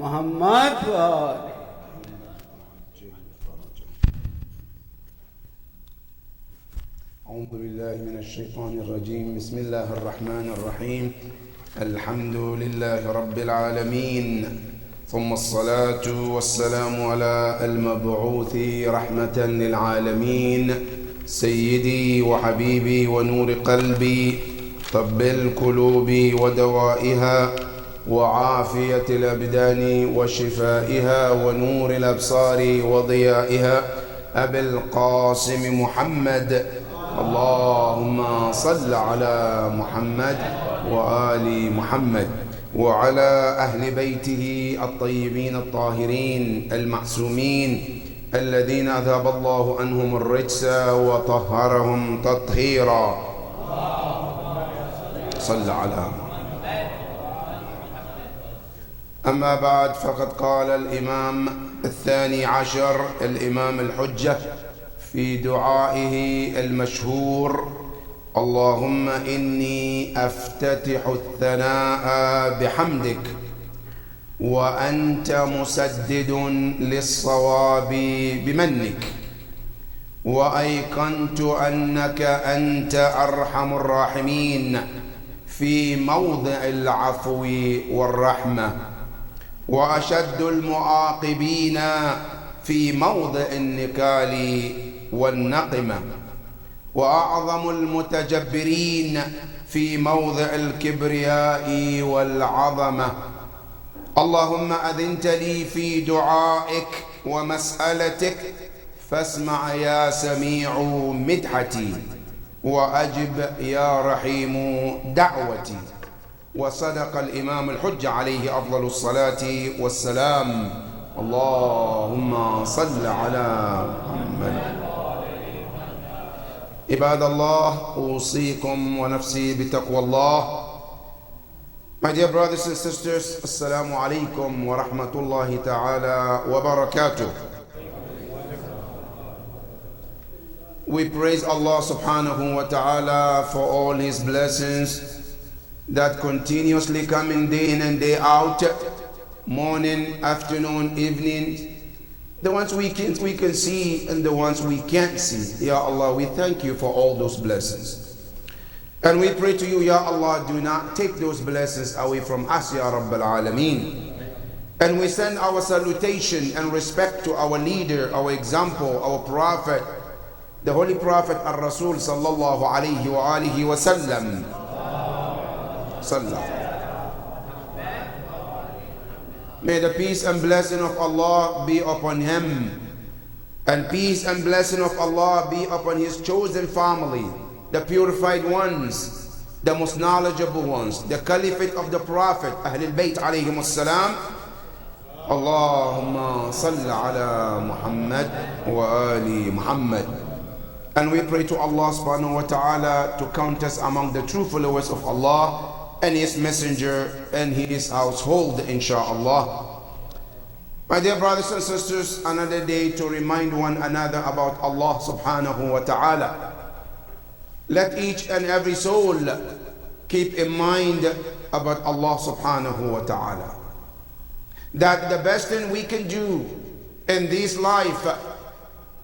محمد وآله. أعوذ بالله من الشيطان الرجيم. بسم الله الرحمن الرحيم. الحمد لله رب العالمين، ثم الصلاة والسلام على المبعوث رحمة للعالمين، سيدي وحبيبي ونور قلبي، طب القلوب ودوائها وعافية الأبدان وشفائها ونور الأبصار وضيائها، أبي القاسم محمد. اللهم صل على محمد وآل محمد وعلى أهل بيته الطيبين الطاهرين المعصومين الذين أذهب الله عنهم الرجس وطهرهم تطهيرا. صل على محمد. أما بعد، فقد قال الإمام الثاني عشر الإمام الحجة في دعائه المشهور: اللهم إني أفتتح الثناء بحمدك وأنت مسدد للصواب بمنك، وأيقنت أنك أنت أرحم الراحمين في موضع العفو والرحمة، وأشد المعاقبين في موضع النكال والنقمة، وأعظم المتجبرين في موضع الكبرياء والعظمة. اللهم أذنت لي في دعائك ومسألتك، فاسمع يا سميع مدحتي، وأجب يا رحيم دعوتي. وصدق الإمام الحجة عليه أفضل الصلاة والسلام. اللهم صل على محمد. عباد الله، أوصيكم ونفسي بتقوى الله. My dear brothers and sisters, Assalamu alaikum wa rahmatullahi ta'ala wa barakatuh. We praise Allah subhanahu wa ta'ala for all His blessings that continuously come in day in and day out, morning, afternoon, evening, the ones we can see and the ones we can't see. Ya Allah, we thank you for all those blessings. And we pray to you, Ya Allah, do not take those blessings away from us, Ya Rabbal Alameen. And we send our salutation and respect to our leader, our example, our prophet, the Holy Prophet Ar-Rasul sallallahu alayhi wa alihi wa sallam. May the peace and blessing of Allah be upon him, and peace and blessing of Allah be upon his chosen family, the purified ones, the most knowledgeable ones, the caliphate of the Prophet, Ahlul Bayt alayhim as-salam. Allahumma salli ala Muhammad wa ali Muhammad. And we pray to Allah subhanahu wa ta'ala to count us among the true followers of Allah and His messenger and His household, insha'Allah. My dear brothers and sisters, another day to remind one another about Allah subhanahu wa ta'ala. Let each and every soul keep in mind about Allah subhanahu wa ta'ala, that the best thing we can do in this life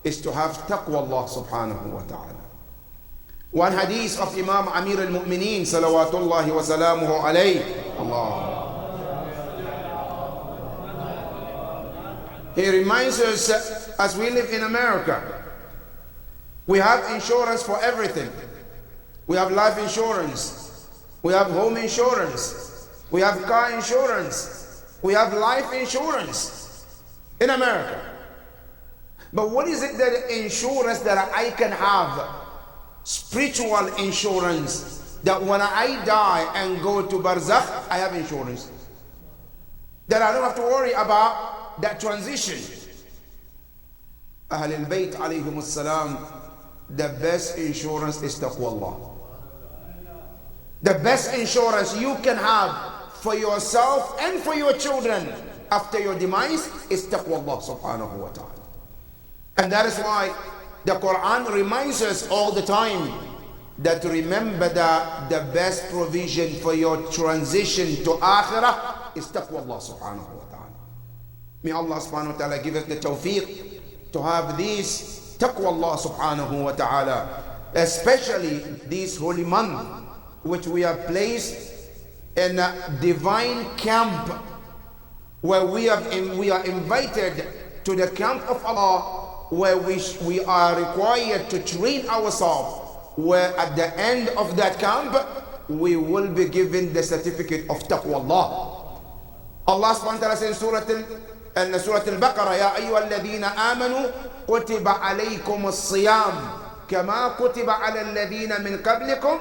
is to have taqwa Allah subhanahu wa ta'ala. One hadith of Imam Amir al-Mu'mineen salawatullahi wa salamuhu alayhi. Allah. He reminds us, as we live in America, we have insurance for everything. We have life insurance, we have home insurance, we have car insurance, we have life insurance in America. But what is it that insurance that I can have? Spiritual insurance, that when I die and go to Barzakh, I have insurance, that I don't have to worry about that transition. Ahlul Bayt alayhim as-salam, the best insurance is taqwa Allah. The best insurance you can have for yourself and for your children after your demise is taqwa Allah subhanahu wa ta'ala. And that is why the Quran reminds us all the time that remember that the best provision for your transition to Akhirah is taqwa Allah subhanahu wa ta'ala. May Allah subhanahu wa ta'ala give us the tawfiq to have this taqwa Allah subhanahu wa ta'ala, especially this holy month, which we are placed in a divine camp, where we are invited to the camp of Allah, where we are required to train ourselves, where at the end of that camp we will be given the certificate of taqwa Allah. Allah subhanahu wa ta'ala says in Surah Al-Baqarah, Ya ayyuha alladhina amanu kutiba alaykum as-siyam kama kutiba ala alladhina min qablikum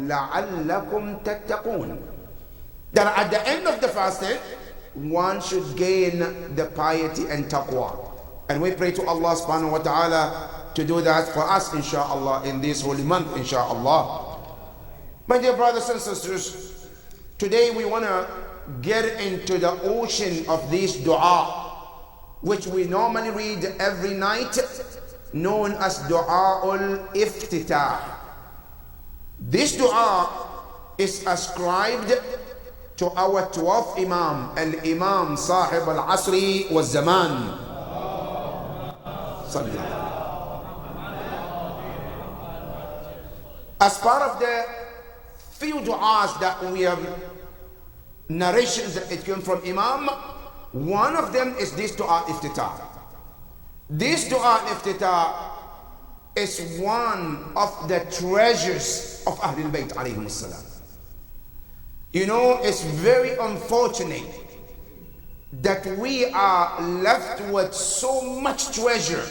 la'allakum tattaqun. That at the end of the fasting, one should gain the piety and taqwa. And we pray to Allah subhanahu wa ta'ala to do that for us, inshaAllah, in this holy month, inshaAllah. My dear brothers and sisters, today we want to get into the ocean of this dua, which we normally read every night, known as Dua al-Iftitah. This dua is ascribed to our 12th Imam, Al-Imam Sahib Al-Asri wa Zaman. As part of the few du'as that we have narrations that it came from Imam, one of them is this dua iftitah. This dua iftitah is one of the treasures of Ahlul Bayt alayhim salam. You know, it's very unfortunate that we are left with so much treasure,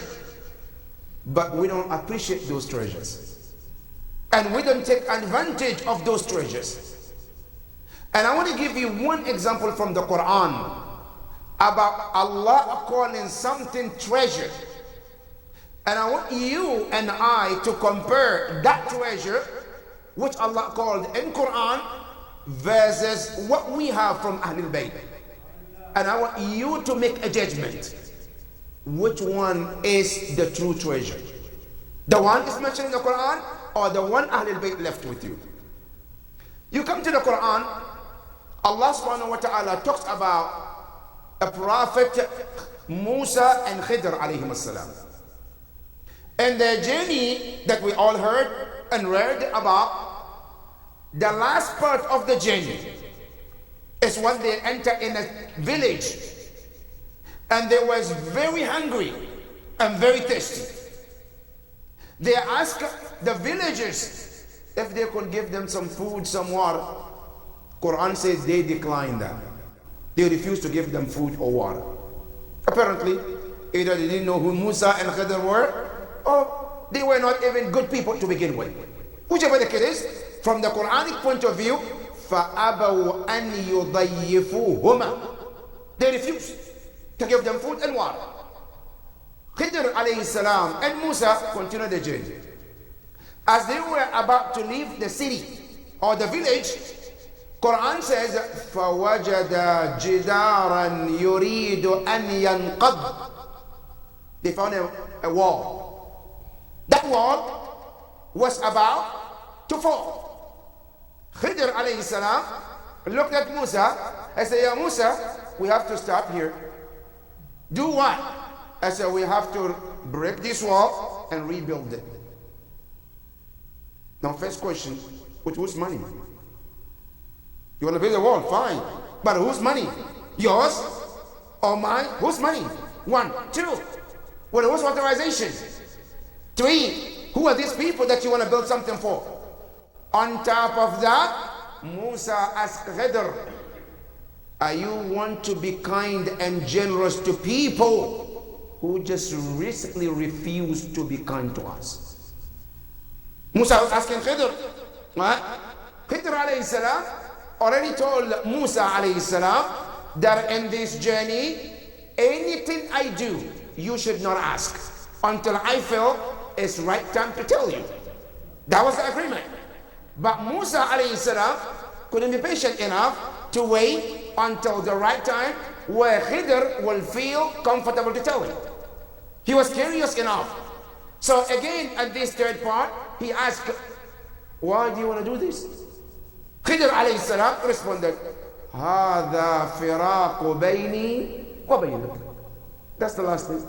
but we don't appreciate those treasures. And we don't take advantage of those treasures. And I want to give you one example from the Quran about Allah calling something treasure. And I want you and I to compare that treasure, which Allah called in Quran, versus what we have from Ahlul Bayt. And I want you to make a judgment. Which one is the true treasure? The one is mentioned in the Quran, or the one Ahlul Bayt left with you? You come to the Quran, Allah subhanahu wa ta'ala talks about a prophet, Musa and Khidr alayhim salam. And the journey that we all heard and read about, the last part of the journey is when they enter in a village, and they was very hungry and very thirsty. They asked the villagers if they could give them some food, some water. Quran says they declined that. They refused to give them food or water. Apparently, either they didn't know who Musa and Khidr were, or they were not even good people to begin with. Whichever the case is, from the Quranic point of view, فَأَبَوْا أَنْ يُضَيِّفُوهُمَا. They refused to give them food and water. Khidr alayhi salam and Musa continued the journey. As they were about to leave the city or the village, Quran says, فَوَجَدَ جِدَارًا يُرِيدُ أَنْ يَنْقَضْ. They found a wall. That wall was about to fall. Khidr alayhi salam looked at Musa and said, Ya Musa, we have to stop here. Do what? I said, we have to break this wall and rebuild it. Now, first question, with whose money? You want to build a wall? Fine. But whose money? Yours or mine? Whose money? 1, 2. With whose authorization? 3. Who are these people that you want to build something for? On top of that, Musa asked Khidr, are you want to be kind and generous to people who just recently refused to be kind to us? Musa was asking Khidr. Khidr alayhi salam already told Musa alayhi salam that in this journey, anything I do, you should not ask until I feel it's right time to tell you. That was the agreement. But Musa alayhi salam couldn't be patient enough to wait until the right time where Khidr will feel comfortable to tell him. He was curious enough. So again, at this third part, he asked, why do you want to do this? Khidr alayhi salam responded, هذا فراق بيني وبينك. That's the last thing.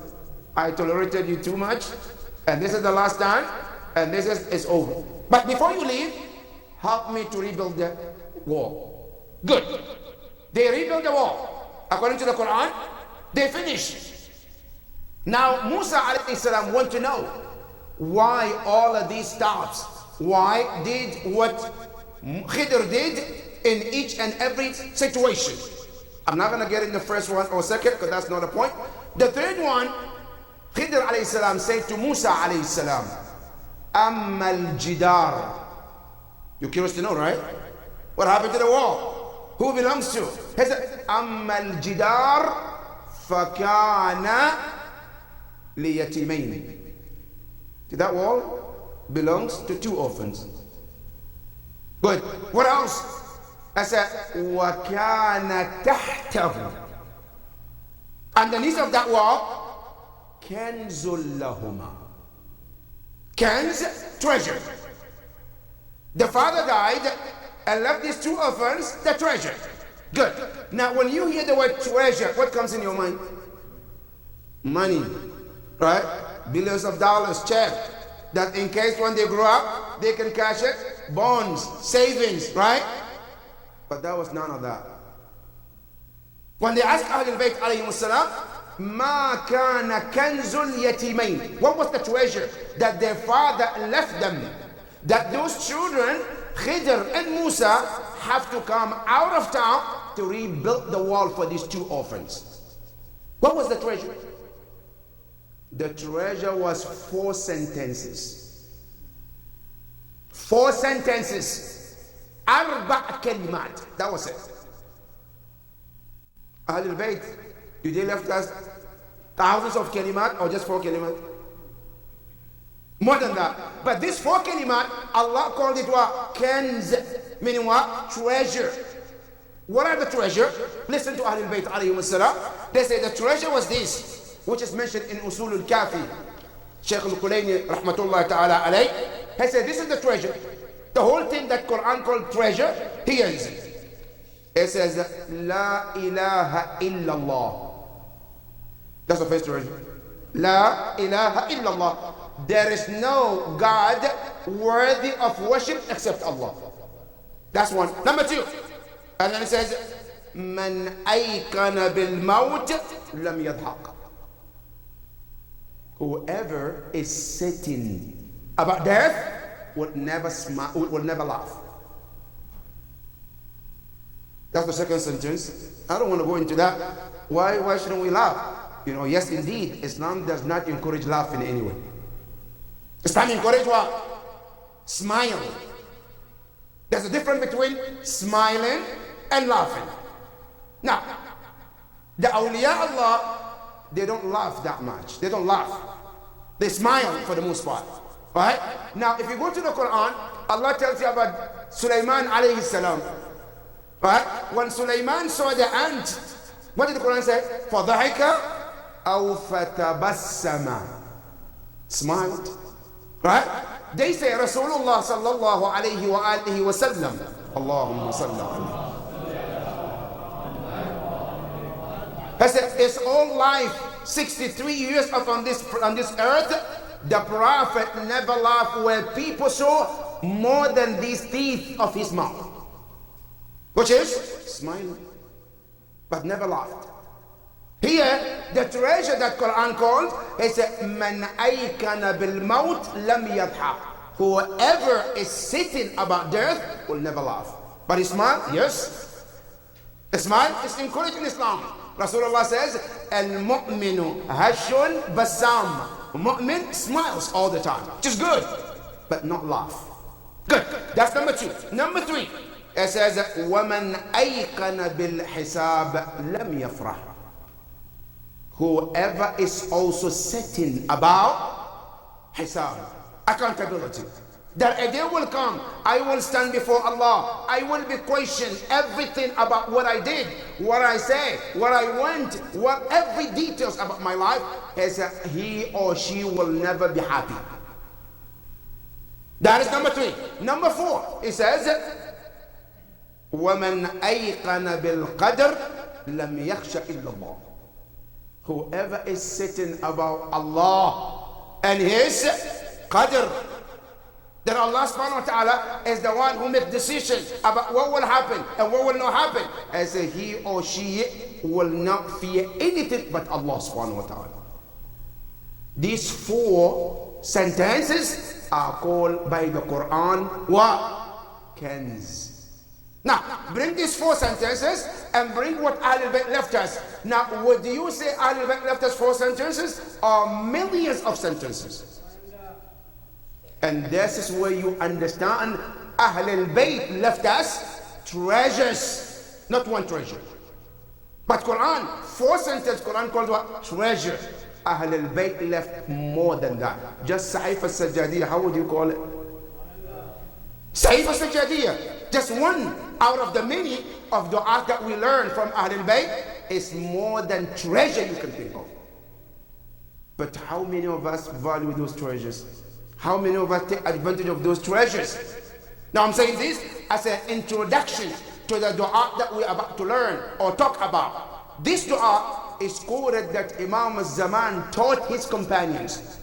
I tolerated you too much, and this is the last time, and this is it's over. But before you leave, help me to rebuild the wall. Good. They rebuilt the wall. According to the Quran, they finished. Now Musa alayhi salam want to know why all of these stops. Why did what Khidr did in each and every situation. I'm not going to get in the first one or second because that's not the point. The third one, Khidr alayhi salam said to Musa alayhi salam, Amma al-jidar. You're curious to know, right? What happened to the wall? Who belongs to? He said, Amma al-jidar fakana liyatimayn. That wall belongs to two orphans. Good. What else? I said, وَكَانَ تَحْتَهُ. Underneath of that wall, كَنْزٌ لَهُمَا. Kenz, treasure. The father died and left these two orphans the treasure. Good. Now, when you hear the word treasure, what comes in your mind? Money, right? Billions of dollars, check. That in case when they grow up, they can cash it. Bonds, savings, right? But that was none of that. When they asked Ahlul Bayt alayhim salam, Ma kana kanzul yatimain. What was the treasure that their father left them? That those children, Khidr and Musa, have to come out of town to rebuild the wall for these two orphans. What was the treasure? The treasure was 4 sentences. 4 sentences. Arba' kalimat. That was it. Ahlul Bayt, did they left us thousands of kalimat or just 4 kalimat? More than that. But this 4 kalimat, Allah called it what? Kenz. Meaning what? Treasure. What are the treasure? Listen to Ahlul Bayt alayhi salam. They say the treasure was this, which is mentioned in Usul al-Kafi. Shaykh al-Kulayni rahmatullah ta'ala alayh. He said this is the treasure. The whole thing that Quran called treasure, here is it. It says, La ilaha illallah. That's the first treasure. La ilaha illallah. There is no God worthy of worship except Allah. That's one. Number 2. And then it says, Man aykana bil maut lam yadhaq. Whoever is certain about death would never smile, will never laugh. That's the second sentence. I don't want to go into that. Why shouldn't we laugh? You know, yes, indeed, Islam does not encourage laughing in any way. Islam encourages what? Smile. There's a difference between smiling and laughing. Now, the awliya Allah, they don't laugh that much. They don't laugh. They smile for the most part. Right? Now, if you go to the Quran, Allah tells you about Sulaiman alayhi salam. Right? When Sulaiman saw the ant, what did the Quran say? فَضَحِكَ أَوْ فَتَبَسَّمَ. Smiled. Right? They say Rasulullah sallallahu alayhi wa alihi wa sallam. Allahumma salli alayhi. He said, his whole life, 63 years on this earth, the Prophet never laughed where people saw more than these teeth of his mouth, which is smiling, but never laughed. Here, the treasure that Quran called is Man aykana bil maut lam yadhaq. Whoever is sitting about death will never laugh. But his smile, yes. A smile is encouraged in Islam. Rasulullah says, Al-mu'minu hashun basam. Mu'min smiles all the time, which is good, but not laugh. Good. That's number 2. Number 3, it says, وَمَنْ أَيْقَنَ بِالْحِسَابِ لَمْ يَفْرَحْ. Whoever is also certain about hisab, accountability, that a day will come, I will stand before Allah, I will be questioned everything about what I did, what I say, what I went, what every details about my life, is he or she will never be happy. That is number 3. Number 4, it says, وَمَنْ أَيْقَنَ بِالْقَدْرِ لَمْ يَخْشَ إِلَّا اللَّهِ. whoever is sitting about Allah and His qadr, that Allah subhanahu wa ta'ala is the one who makes decisions about what will happen and what will not happen, as he or she will not fear anything but Allah subhanahu wa ta'ala. These 4 sentences are called by the Quran what? Kanz. Now, bring these 4 sentences and bring what Ahlul Bayt left us. Now, would you say Ahlul Bayt left us 4 sentences or millions of sentences? And this is where you understand Ahlul Bayt left us treasures, not 1 treasure. But Quran, 4 sentences, Quran called what? Treasure. Ahlul Bayt left more than that. Just Sahif al-Sajjadiyya, how would you call it? Sahif al-Sajjadiyya. Just one out of the many of du'as that we learn from Ahlul Bayt is more than treasure you can think of. But how many of us value those treasures? How many of us take advantage of those treasures? Now I'm saying this as an introduction to the dua that we're about to learn or talk about. This dua is quoted that Imam al-Zaman taught his companions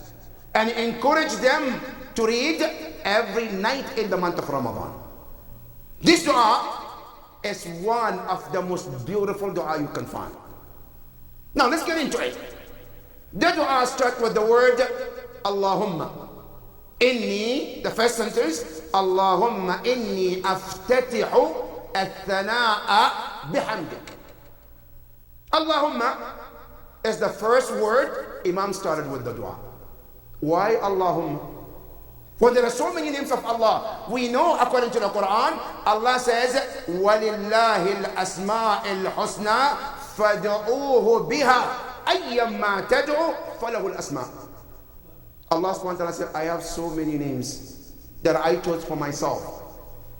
and encouraged them to read every night in the month of Ramadan. This dua is one of the most beautiful dua you can find. Now let's get into it. The dua starts with the word Allahumma. Inni, the first sentence, Allahumma inni aftatihu al-thana'a bihamdik. Allahumma is the first word Imam started with the dua. Why Allahumma? Well, there are so many names of Allah. We know according to the Quran, Allah says, وَلِلَّهِ الْأَسْمَاءِ الْحُسْنَى فَدْعُوهُ بِهَا أَيَّمَّا تَدْعُوا فَلَهُ الْأَسْمَاءِ. Allah subhanahu wa ta'ala said, I have so many names that I chose for myself.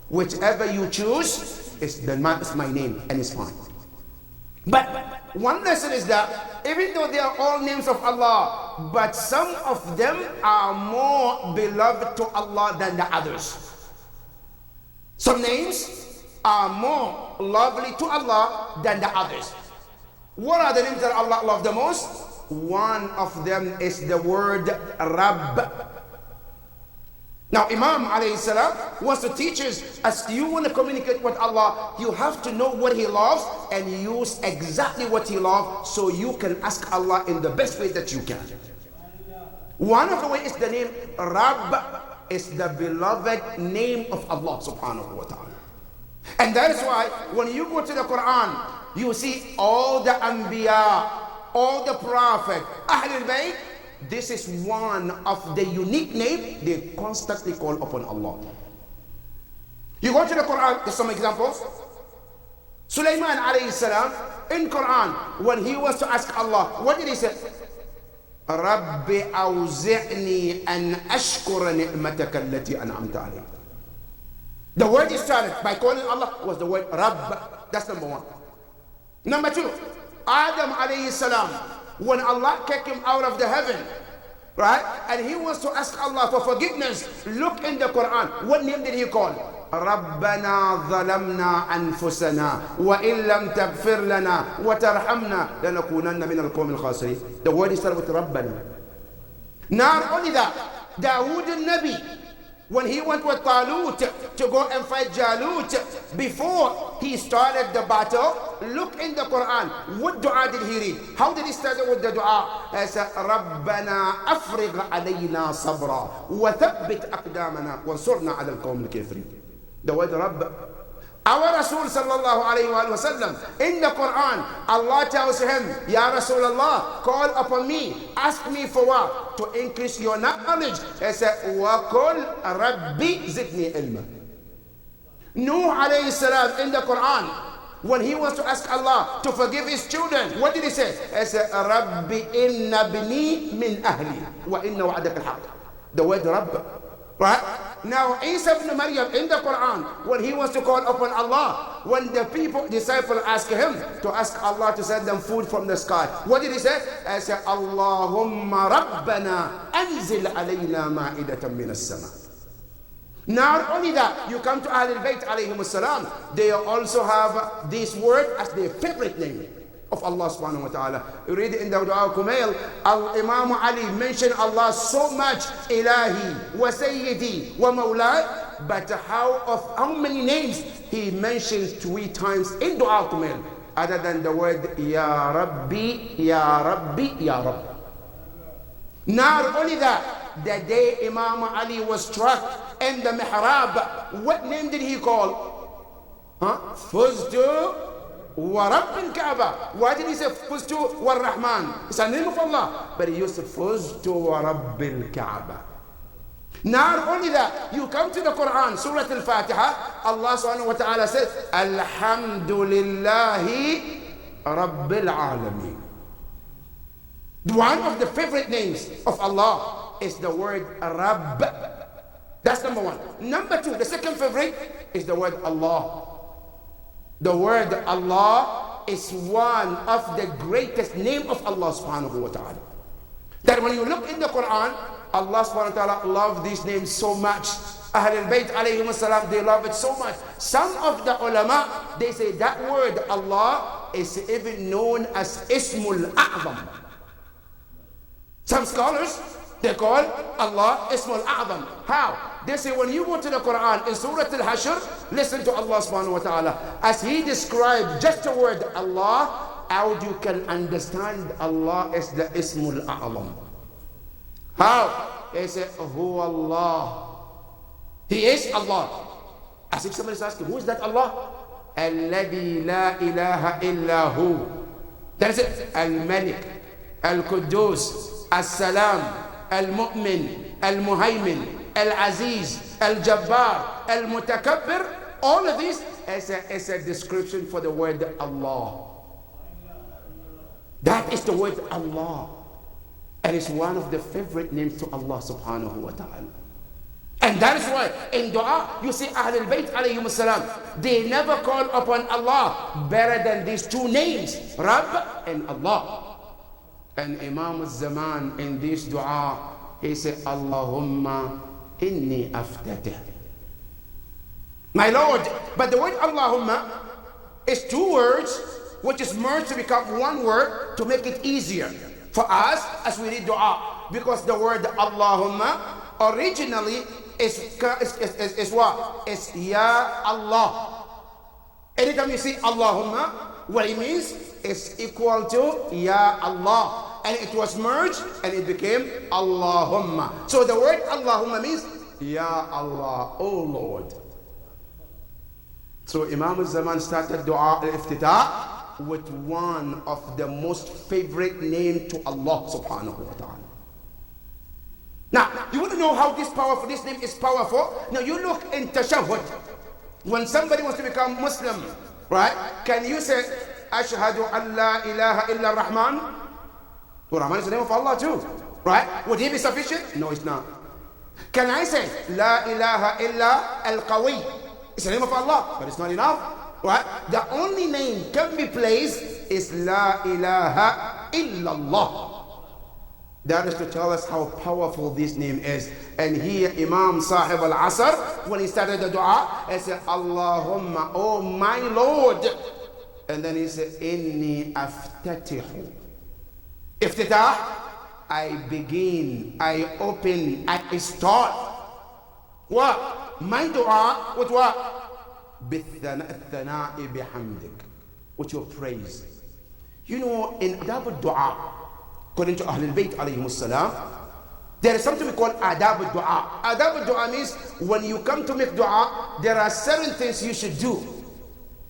Whichever you choose is my name and it's fine. But one lesson is that even though they are all names of Allah, but some of them are more beloved to Allah than the others. Some names are more lovely to Allah than the others. What are the names that Allah loves the most? One of them is the word Rabb. Now Imam alayhi salam wants to teach us, as you want to communicate with Allah, you have to know what He loves and use exactly what He loves so you can ask Allah in the best way that you can. One of the ways is the name Rabb is the beloved name of Allah subhanahu wa ta'ala. And that is why when you go to the Quran, you see all the Anbiya, all the Prophet, Ahlul Bayt, this is one of the unique names they constantly call upon Allah. You go to the Quran, there's some examples. Sulaiman alayhi salam, in Quran, when he was to ask Allah, what did he say? Rabbi awzi'ni an ashkura ni'mataka allati an'amta alayhi. The word he started by calling Allah was the word Rabb. That's number one. Number two, Adam alayhi salam, when Allah kicked him out of the heaven, right? And he wants to ask Allah for forgiveness. Look in the Quran. What name did he call? رَبَّنَا ظَلَمْنَا أَنفُسَنَا وَإِن لَمْ تَغْفِرْ لَنَا وَتَرْحَمْنَا لَنَكُونَنَّ مِنَ الْقَوْمِ الْخَاسِرِينَ. The word is started with رَبَّنَا. Not only that, Dawood al-Nabi, when he went with Talut to go and fight Jalut, before he started the battle, look in the Quran. What dua did he read? How did he start with the dua? He said, رَبَّنَا أَفْرِغْ عَلَيْنَا صَبْرًا وَثَبِّتْ أَقْدَامَنَا وَانصُرْنَا عَلَى الْقَوْمِ الْكَافِرِينَ. The word Rabb. Our Rasul sallallahu alayhi wa sallam, in the Quran, Allah tells him, Ya Rasulullah, call upon me, ask me for what? To increase your knowledge. He said, وَقُلْ رَبِّ زِدْنِي عِلْمًا. Nuh alayhi salam, in the Quran, when he wants to ask Allah to forgive his children, what did he say? He said, رَبِّ إِنَّ بِنِي مِنْ أَهْلِي وَإِنَّ وَعَدَكَ الْحَقِّ. The word Rabb. Right? Now Isa ibn Maryam in the Quran, when he wants to call upon Allah, when the disciple ask him to ask Allah to send them food from the sky, what did he say? He said, Allahumma Rabbana anzil alayna ma'idatan min as-sama. Not only that, you come to Ahlul Bayt alayhim as-salam, they also have this word as their favorite name. of Allah subhanahu wa ta'ala. You read in the Dua Kumail, Imam Ali mentioned Allah so much, Ilahi, wa Sayyidi, wa Mawlai, but how many names he mentions 3 times in Dua Kumail, other than the word Ya Rabbi, Ya Rabbi, Ya Rabbi. Not only that, the day Imam Ali was struck in the mihrab, what name did he call? Fuztu wa Rabbil Kaaba. Why did he say Fuztu wa Rahman? It's a name of Allah, but he used Fuztu wa Rabbil Kaaba. Not only that, you come to the Quran, Surah Al-Fatiha, Allah subhanahu wa ta'ala says, Alhamdulillahi Rabbil Alameen. One of the favorite names of Allah is the word Rabb. That's number 1. Number 2, the second favorite is the word Allah. The word Allah is one of the greatest name of Allah subhanahu wa ta'ala. That when you look in the Quran, Allah subhanahu wa ta'ala loves these names so much. Ahlul Bayt alayhim salam, they love it so much. Some of the ulama, they say that word Allah is even known as Ismul A'zam. Some scholars, they call Allah Ismul A'zam. How? They say when you go to the Quran in Surah Al-Hashr, listen to Allah subhanahu wa ta'ala. As he described just the word Allah, how you can understand Allah is the Ismul A'zam. How? They say, Hu Allah. He is Allah. As if somebody is asking, who is that Allah? Alladhi la ilaha illa hu. That is it. Al-Malik, Al-Quddus, Al-Salam, Al-Mu'min, Al-Muhaymin, Al-Aziz, Al-Jabbar, Al-Mutakabbir. All of these is a description for the word Allah. That is the word Allah. And it's one of the favorite names to Allah subhanahu wa ta'ala. And that is why in dua, you see Ahlul Bayt alayhim salam, they never call upon Allah better than these 2 names, Rabb and Allah. And Imam al-Zaman in this dua, he said, Allahumma inni aftatih. My Lord, but the word Allahumma is 2 words which is merged to become 1 word to make it easier for us as we read dua. Because the word Allahumma originally is what? It's Ya Allah. Anytime you see Allahumma, what it means is equal to Ya Allah. And it was merged and it became Allahumma. So the word Allahumma means Ya Allah, oh Lord. So Imam al-Zaman started dua al-iftitah with one of the most favorite name to Allah subhanahu wa ta'ala. Now, you want to know how this name is powerful? Now you look in tashahhud. When somebody wants to become Muslim, right? Can you say, Ashhadu an la ilaha illa Rahman? Well, Rahman is the name of Allah too, right? Would he be sufficient? No, it's not. Can I say, La ilaha illa al-Qawi? It's the name of Allah, but it's not enough. Right? The only name can be placed is La ilaha illallah. That is to tell us how powerful this name is. And here Imam Sahib al-Asr, when he started the dua, he said, Allahumma, oh my Lord. And then he said, Inni aftatihu. Iftitah, I begin, I open, I start. What? My dua with what? بالثناء بحمدك, with your praise. You know, in adab al-dua, according to Ahlul Bayt alayhim salam, there is something we call adab al-dua. Adab al-dua means when you come to make dua, there are certain things you should do,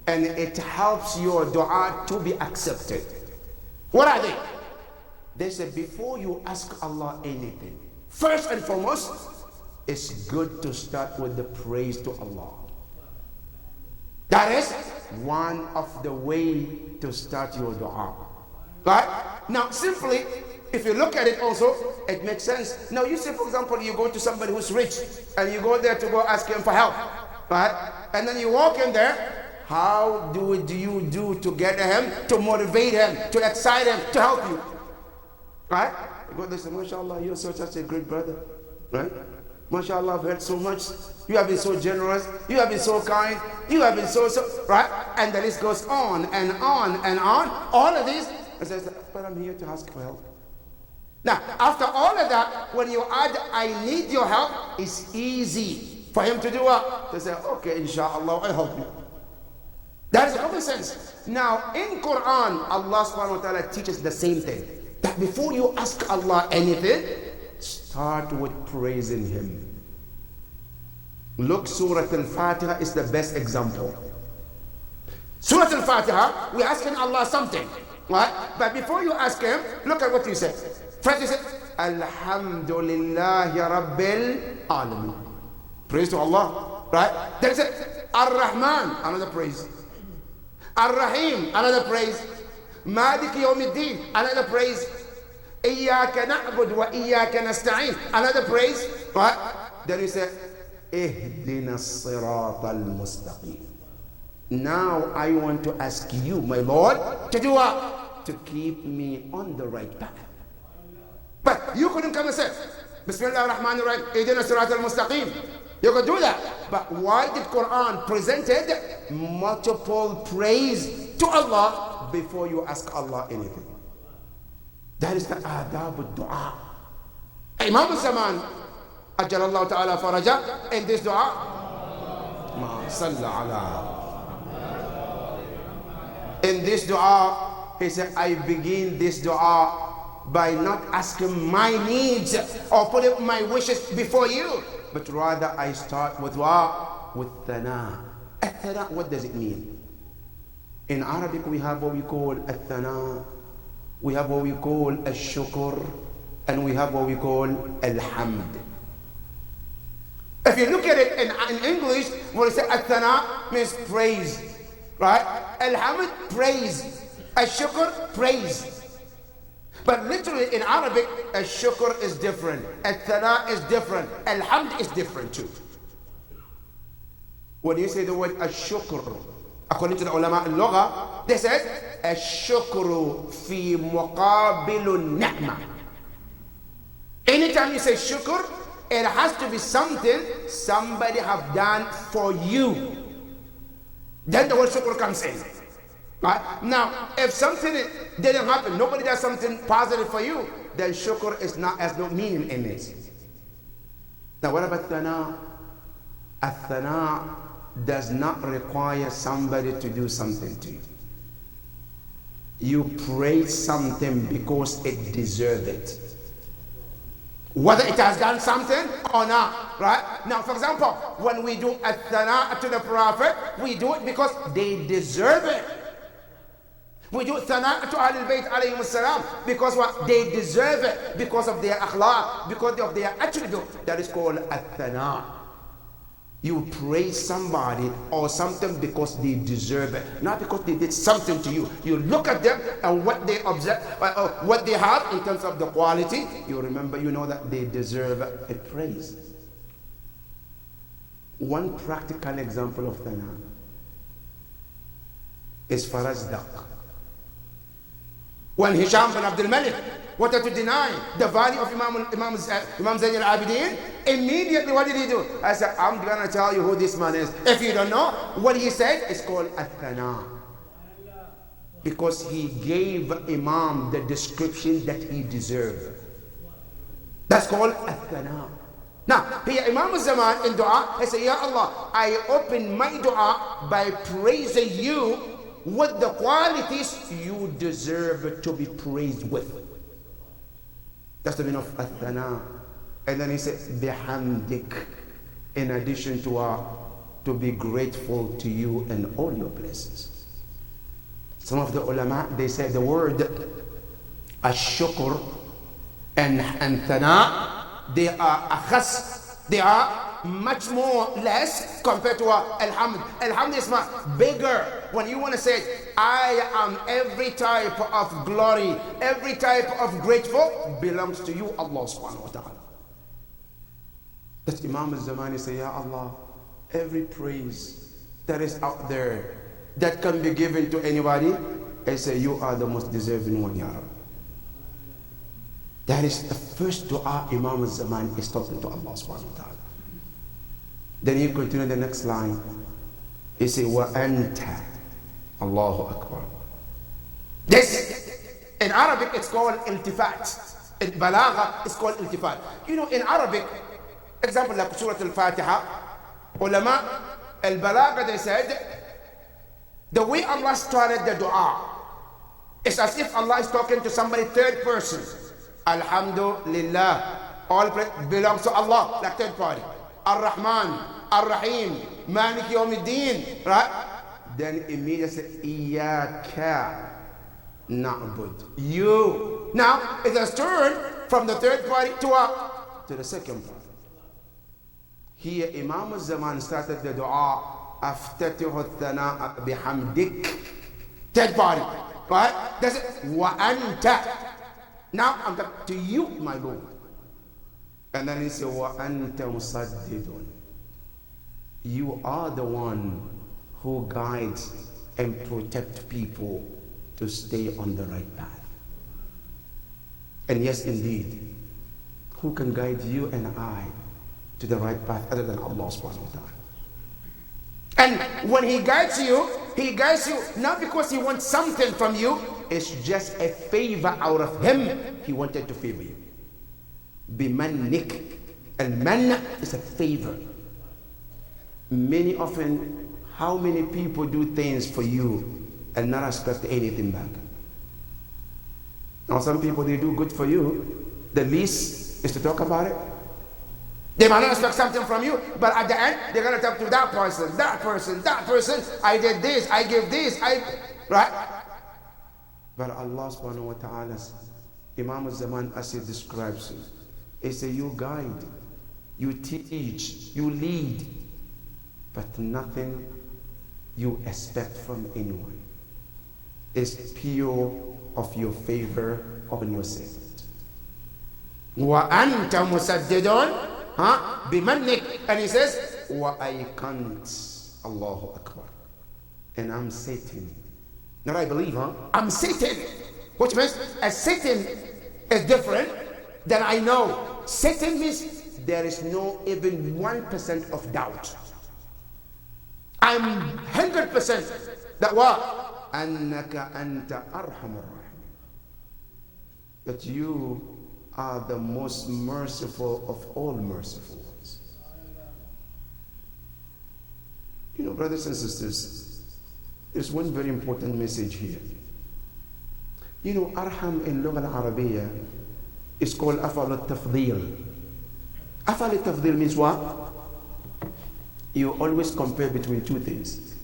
and it helps your dua to be accepted. What are they? They said, before you ask Allah anything, first and foremost, it's good to start with the praise to Allah. That is one of the way to start your dua. Right? Now, simply, if you look at it also, it makes sense. Now, you say, for example, you go to somebody who's rich, and you go there to go ask him for help. Right? And then you walk in there, how do you do to get him, to motivate him, to excite him, to help you? Right? You go there and say, MashaAllah, you're such a great brother. Right? MashaAllah, I've heard so much. You have been so generous. You have been so kind. You have been so, right? And the list goes on and on and on. All of these. I says, but I'm here to ask for help. Now, after all of that, when you add, I need your help, it's easy for him to do what? To say, okay, inshallah, I'll help you. That is common sense. Now, in Quran, Allah subhanahu wa ta'ala teaches the same thing. That before you ask Allah anything, start with praising Him. Look, Surah Al-Fatiha is the best example. Surah Al-Fatiha, we're asking Allah something, right? But before you ask Him, look at what you say. First you say, Alhamdulillahi Rabbil Alameen. Praise to Allah, right? Then you say, Ar-Rahman, another praise. Ar-Rahim, another praise. Maliki Yawmiddin, another praise. Iyyaka na'budu wa iyyaka nasta'in, another praise, right? Then you say, Ihdina as-sirata al-mustaqim. Now I want to ask you, my Lord, to do what? To keep me on the right path. But you couldn't come and say, Bismillah ar-Rahman ar-Rahim, Ihdina as-sirata al-mustaqim. You could do that. But why did Quran presented multiple praise to Allah before you ask Allah anything? That is the adab al-dua. Imam al-Zaman, Ajjalallahu ta'ala faraja, in this dua, Ma salla ala. In this dua, he said, I begin this dua by not asking my needs or putting my wishes before you, but rather I start with what? With thana. Thana, what does it mean? In Arabic, we have what we call thana. We have what we call al-shukr, and we have what we call al-hamd. If you look at it in English, when we say al-thana means praise, right? Al-hamd, praise. Al-shukr, praise. But literally in Arabic, al-shukr is different. Al-thana is different. Al-hamd is different too. When you say the word al-shukr, according to the ulama al-lugha, they said, الشكر في مقابل النعمة. Anytime you say shukr, it has to be something somebody have done for you. Then the word shukr comes in. Right? Now, if something didn't happen, nobody does something positive for you, then shukr is not, has no meaning in it. Now, what about thana? Thana does not require somebody to do something to you. You praise something because it deserves it. Whether it has done something or not, right? Now, for example, when we do thana to the Prophet, we do it because they deserve it. We do thana to Ahlul Bayt alayhim as-salam because what? They deserve it, because of their akhlaq, because of their attribute. That is called thana. You praise somebody or something because they deserve it, not because they did something to you. You look at them and what they observe, what they have in terms of the quality, you remember, you know that they deserve a praise. One practical example of thana is Farazdaq. When Hisham bin Abdul Malik wanted to deny the value of Imam Zayn al-Abidin, immediately what did he do? I said, I'm going to tell you who this man is. If you don't know, what he said is called Athana. Because he gave Imam the description that he deserved. That's called Athana. Now, here Imam al-Zaman in dua, he said, Ya Allah, I open my dua by praising you with the qualities you deserve to be praised with. That's the meaning of Athana. And then he said, Bihamdik, in addition to be grateful to you and all your blessings. Some of the ulama, they say the word Ash-Shukr and Thana, they are akhas, they are much more less compared to Alhamd. Alhamd is much bigger. When you want to say, I am every type of glory, every type of grateful belongs to you, Allah subhanahu wa ta'ala. That Imam al-Zamani say, Ya Allah, every praise that is out there that can be given to anybody, I say, you are the most deserving one, Ya Rabbi. That is the first dua Imam al-Zaman is talking to Allah subhanahu wa ta'ala. Then he continued the next line. He said, wa anta. Allahu Akbar. This, in Arabic, it's called iltifat. In Balagha, it's called iltifat. You know, in Arabic, example like Surah Al-Fatiha, ulama al-Balagha, they said, the way Allah started the dua, it's as if Allah is talking to somebody third person. Alhamdulillah, all praise belongs to Allah, like third party. Ar-Rahman, Ar-Rahim, Malik Yawmiddin, right? Then immediately, Iyaka na'bud. You. Now, it has turned from the third party to what? To the second party. Here, Imam al-Zaman started the dua, أفتتح الثناء بحمدك. Third party. Right? That's it. Wa anta. Now I'm talking to you, my Lord. And then he said, Wa anta musaddidun. You are the one who guides and protects people to stay on the right path. And yes, indeed, who can guide you and I to the right path other than Allah subhanahu wa ta'ala? And when he guides you not because he wants something from you, it's just a favor out of him. He wanted to favor you. Bimannik. And man is a favor. Many often, how many people do things for you and not expect anything back? Now some people, they do good for you. The least is to talk about it. They might not expect something from you, but at the end, they're going to talk to that person, that person, that person. I did this, I gave this, right? But Allah subhanahu wa ta'ala, Imam al-Zaman, as he describes it, he says, you guide, you teach, you lead, but nothing you expect from anyone. It's pure of your favor upon your servant. Wa anta musaddidun. Bimannik. And he says, wa ayqant. Allahu Akbar. And I'm sitting. Now I believe, I'm sitting. Which means a sitting is different than I know. Sitting means there is no even 1% of doubt. I'm 100% that what? Annaka anta arhamur rahim. That you are the most merciful of all merciful ones. You know, brothers and sisters, there's one very important message here. You know, Arham in Lugha al-Arabiya is called Afal al-Tafdil. Afal al-Tafdil means what? You always compare between two things.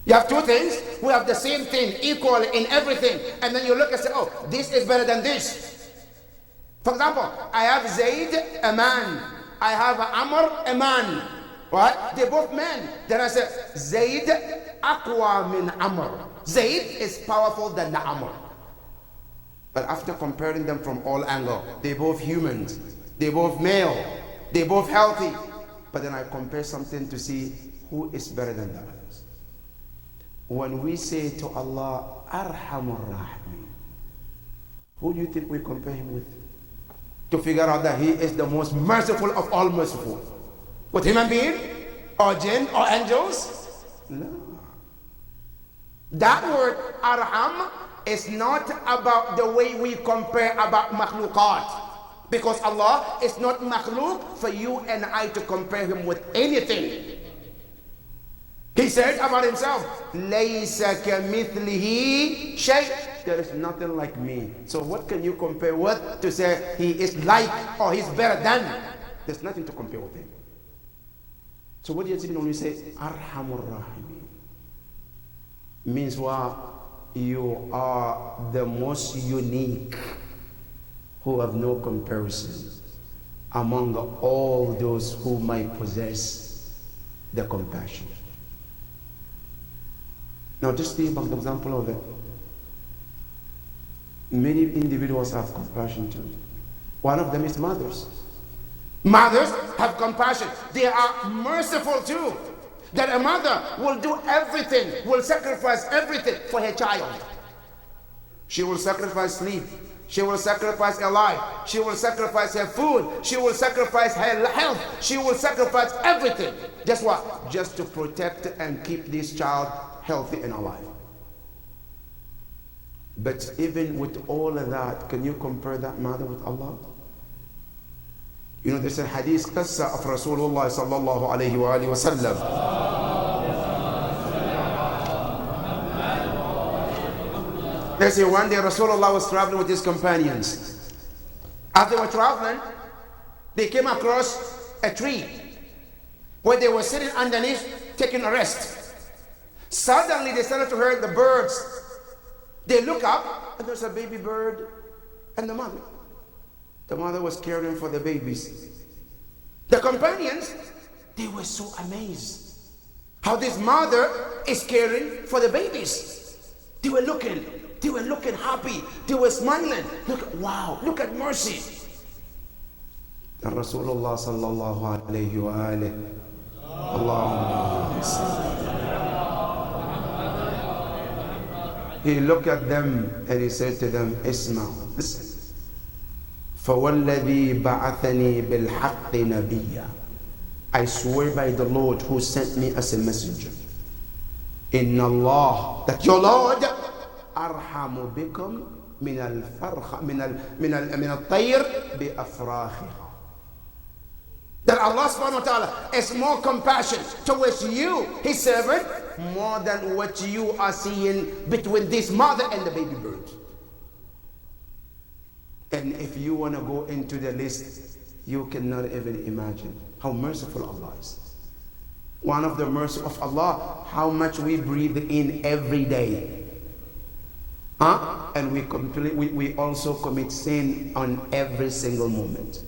You have two things who have the same thing, equal in everything, and then you look and say, oh, this is better than this. For example, I have Zayd, a man. I have Amr, a man. Right? They're both men. Then I say, Zayd aqwa min Amr. Zayd is powerful than the Amr. But after comparing them from all angles, they're both humans. They're both male. They're both healthy. But then I compare something to see who is better than the others. When we say to Allah, Arhamur Rahim, who do you think we compare him with? To figure out that he is the most merciful of all merciful. With human being, or jinn, or angels? No. That word arham is not about the way we compare about makhluqat. Because Allah is not makhluk for you and I to compare him with anything. He said about himself, Laysa kamithlihi shay. There is nothing like me. So what can you compare with to say he is like or he's better than? There's nothing to compare with him. So what do you mean when you say Arhamur Rahim? Means what? You are the most unique, who have no comparison among all those who might possess the compassion. Now just think about the example of it. Many individuals have compassion too. One of them is mothers. Mothers have compassion. They are merciful too. That a mother will do everything, will sacrifice everything for her child. She will sacrifice sleep. She will sacrifice her life. She will sacrifice her food. She will sacrifice her health. She will sacrifice everything. Just what? Just to protect and keep this child healthy and alive. But even with all of that, can you compare that mother with Allah? You know, there's a hadith qissa of Rasulullah sallallahu alayhi wa alihi wa sallam. They say one day Rasulullah was traveling with his companions. As they were traveling, they came across a tree where they were sitting underneath taking a rest. Suddenly they started to hear the birds. They look up and there's a baby bird and the mother. The mother was caring for the babies. The companions, they were so amazed how this mother is caring for the babies. They were looking happy. They were smiling. Look, wow, look at mercy. And Rasulullah sallallahu alayhi wa alayhi. Allahumma. He looked at them and he said to them, Isma, listen. فَوَالَّذِي بَعَثَنِي بِالْحَقِّ نَبِيًّا. I swear by the Lord who sent me as a messenger. Inna Allah, that your Lord, أرحم بكم من الفرخ من الطير بأفراخها. That Allah subhanahu wa ta'ala is more compassionate towards you, his servant, more than what you are seeing between this mother and the baby bird. And if you want to go into the list, you cannot even imagine how merciful Allah is. One of the mercy of Allah, how much we breathe in every day. And we also commit sin on every single moment.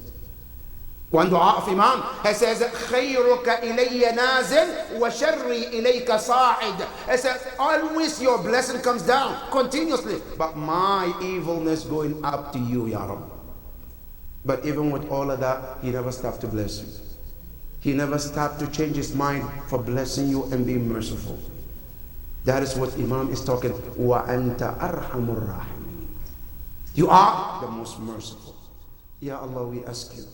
One dua of Imam, he says, خَيْرُكَ إِلَيَّ نَازِلْ وَشَرِّي إِلَيْكَ صَاعِدْ. He says, always your blessing comes down, continuously. But my evilness going up to you, Ya Rabb. But even with all of that, he never stopped to bless you. He never stopped to change his mind for blessing you and being merciful. That is what Imam is talking. وَأَنْتَ أَرْحَمُ الرَّاحِمِينَ. You are the most merciful. Ya Allah, we ask you,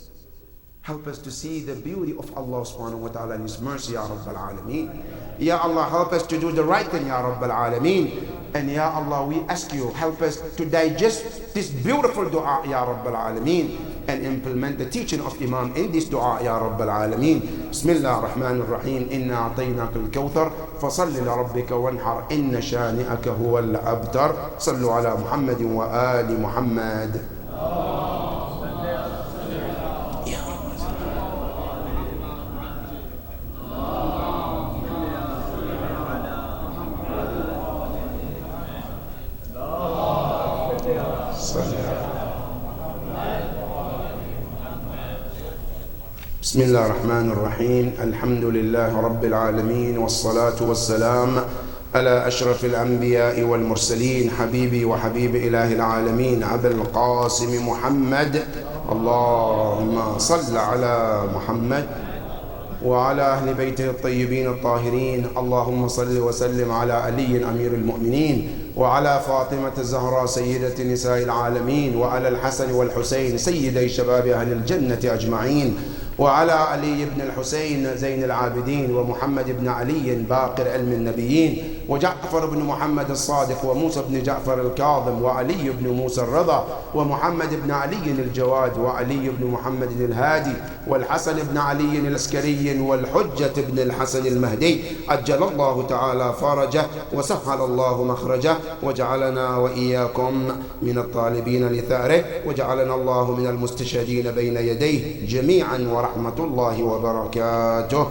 help us to see the beauty of Allah subhanahu wa ta'ala and his mercy, Ya Rabbal Alameen. Ya Allah, help us to do the right thing, Ya Rabbal Alameen. And Ya Allah, we ask you, help us to digest this beautiful dua, Ya Rabbal Alameen, and implement the teaching of Imam in this dua, Ya Rabbal Alameen. Bismillah ar-Rahman ar-Rahim. Inna a'tainaka al-kawthar fasalli li rabbika wanhar inna shani'aka huwa al-abtar. Sallu ala Muhammadin wa ali Muhammad. بسم الله الرحمن الرحيم. الحمد لله رب العالمين والصلاة والسلام على أشرف الأنبياء والمرسلين حبيبي وحبيب إله العالمين أبي القاسم محمد. اللهم صل على محمد وعلى أهل بيته الطيبين الطاهرين. اللهم صل وسلم على علي أمير المؤمنين وعلى فاطمة الزهراء سيدة نساء العالمين وعلى الحسن والحسين سيدي شباب أهل الجنة أجمعين وعلى علي بن الحسين زين العابدين ومحمد بن علي باقر علم النبيين وجعفر بن محمد الصادق وموسى بن جعفر الكاظم وعلي بن موسى الرضا ومحمد بن علي الجواد وعلي بن محمد الهادي والحسن بن علي العسكري والحجة بن الحسن المهدي عجل الله تعالى فرجه وسهل الله مخرجه وجعلنا وإياكم من الطالبين لثاره وجعلنا الله من المستشهدين بين يديه جميعا ورحمة الله وبركاته.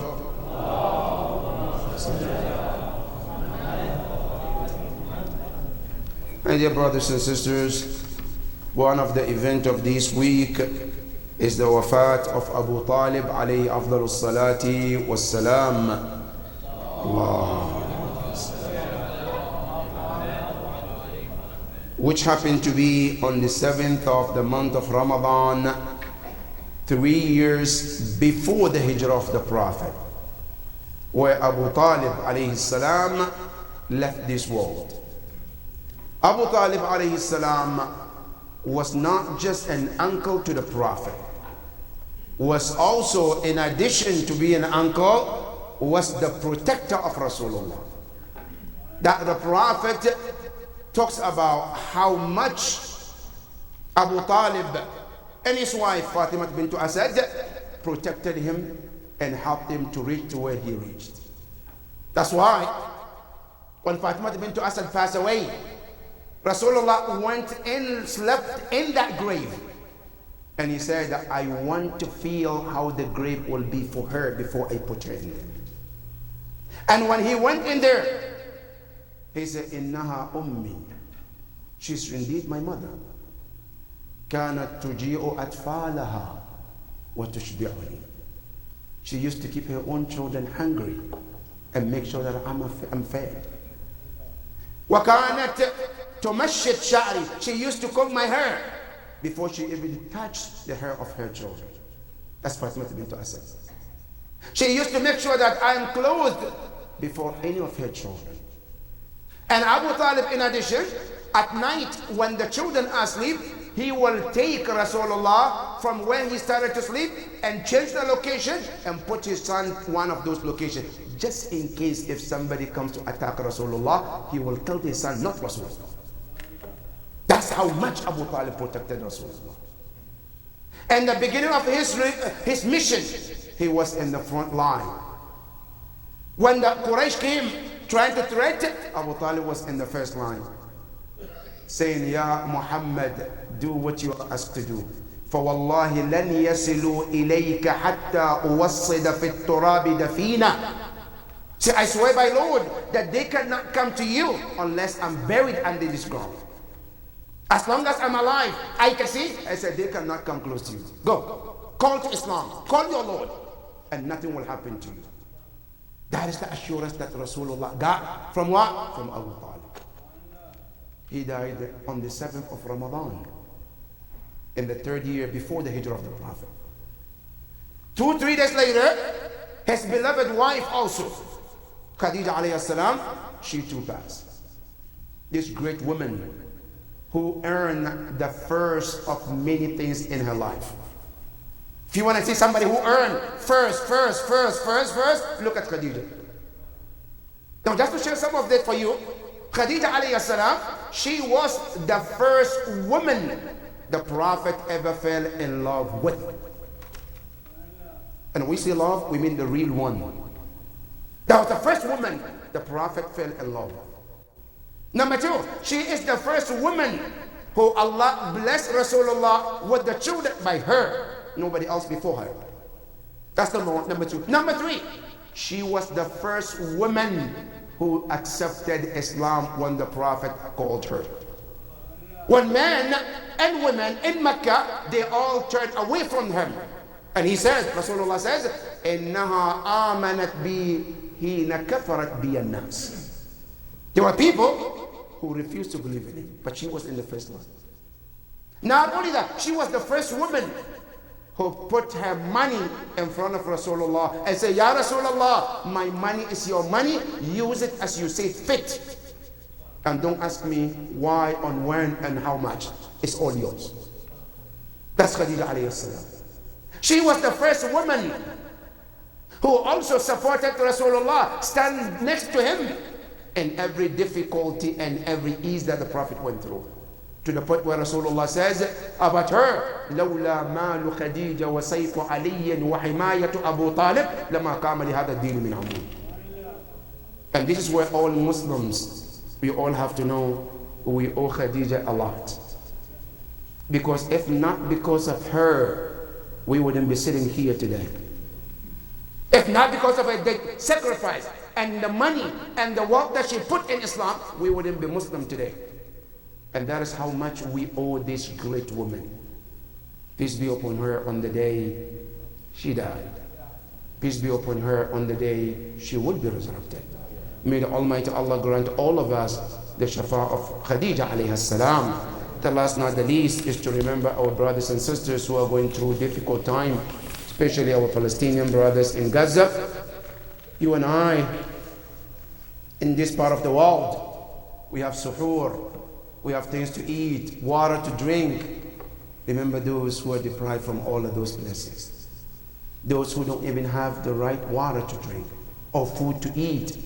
My dear brothers and sisters, one of the events of this week is the wafat of Abu Talib alayhi afdalus salati was salam. Allah. Which happened to be on the 7th of the month of Ramadan, 3 years before the hijrah of the Prophet, where Abu Talib alayhi salam left this world. Abu Talib alayhi salam was not just an uncle to the Prophet, was also, in addition to being an uncle, was the protector of Rasulullah. That the Prophet talks about how much Abu Talib and his wife Fatima bint Asad protected him and helped him to reach to where he reached. That's why when Fatima bint Asad passed away, Rasulullah went and slept in that grave. And he said, I want to feel how the grave will be for her before I put her in there. And when he went in there, he said, Innaha ummi. She's indeed my mother. كانت تجيء أطفالها وتشبعني. She used to keep her own children hungry and make sure that I'm fed. وكانت تمشط شعري. She used to comb my hair before she even touched the hair of her children. That's Fatima bint Asad. She used to make sure that I am clothed before any of her children. And Abu Talib, in addition, at night when the children are asleep, he will take Rasulullah from where he started to sleep and change the location and put his son one of those locations. Just in case if somebody comes to attack Rasulullah, he will kill his son, not Rasulullah. That's how much Abu Talib protected Rasulullah. And the beginning of his mission, he was in the front line. When the Quraysh came trying to threaten, Abu Talib was in the first line, saying, Ya Muhammad, do what you are asked to do. فَوَاللَّهِ لَنْ يَصِلُوا إِلَيْكَ حَتَّى أُوَصِّدَ فِي التُّرَابِ دَفِينًا. Say, I swear by Lord that they cannot come to you unless I'm buried under this ground. As long as I'm alive, I can see. I said, they cannot come close to you. Go, call to Islam, call your Lord, and nothing will happen to you. That is the assurance that Rasulullah got from what? From Abu Talib. He died on the 7th of Ramadan, in the 3rd year before the Hijrah of the Prophet. 2-3 days later, his beloved wife also, Khadija alayhi salam, she too passed. This great woman who earned the first of many things in her life. If you want to see somebody who earned first, look at Khadija. Now just to share some of that for you, Khadija alayhi salam, she was the first woman the Prophet ever fell in love with. And when we say love, we mean the real one. That was the first woman the Prophet fell in love with. Number 2, she is the first woman who Allah blessed Rasulullah with the children by her. Nobody else before her. That's number 1. Number 2. Number 3, she was the first woman who accepted Islam when the Prophet called her. When men and women in Mecca, they all turned away from him. And he says, Rasulullah says, إِنَّهَا آمَنَتْ بِي هِينَ كَفَرَتْ بِيَ النَّاسِ. There were people who refused to believe in him, but she was in the first line. Not only that, she was the first woman who put her money in front of Rasulullah and said, Ya Rasulullah, my money is your money, use it as you see fit. And don't ask me why, on when, and how much. It's all yours. That's Khadija alayhi salam. She was the first woman who also supported Rasulullah, stand next to him in every difficulty and every ease that the Prophet went through. To the point where Rasulullah says about her, لولا مال خديجة وسيف علي وحماية أبو طالب لما قام لهذا الدين من عمود. And this is where all Muslims, we all have to know we owe Khadija a lot. Because if not because of her, we wouldn't be sitting here today. If not because of her sacrifice and the money and the work that she put in Islam, we wouldn't be Muslim today. And that is how much we owe this great woman. Peace be upon her on the day she died. Peace be upon her on the day she will be resurrected. May the Almighty Allah grant all of us the shafa of Khadija alayhi salam. The last not the least is to remember our brothers and sisters who are going through difficult time, especially our Palestinian brothers in Gaza. You and I, in this part of the world, we have suhoor, we have things to eat, water to drink, Remember those who are deprived from all of those blessings. Those who don't even have the right water to drink or food to eat.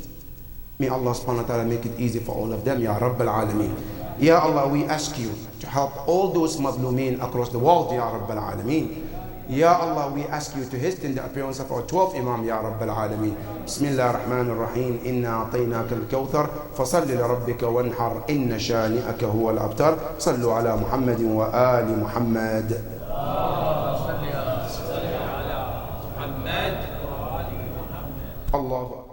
May Allah subhanahu wa ta'ala make it easy for all of them, Ya Rabbal Alameen. Ya Allah, we ask you to help all those madlumeen across the world, Ya Rabbal Alameen. Ya Allah, we ask you to hasten the appearance of our 12th Imam, Ya Rabbal Alameen. Bismillah ar-Rahman ar-Rahim. Inna a'tainaka al-kawthar. Fasalli li rabbika wanhar. Inna shani'aka huwa al-abtar. Sallu ala Muhammadin wa ali Muhammad. Allahu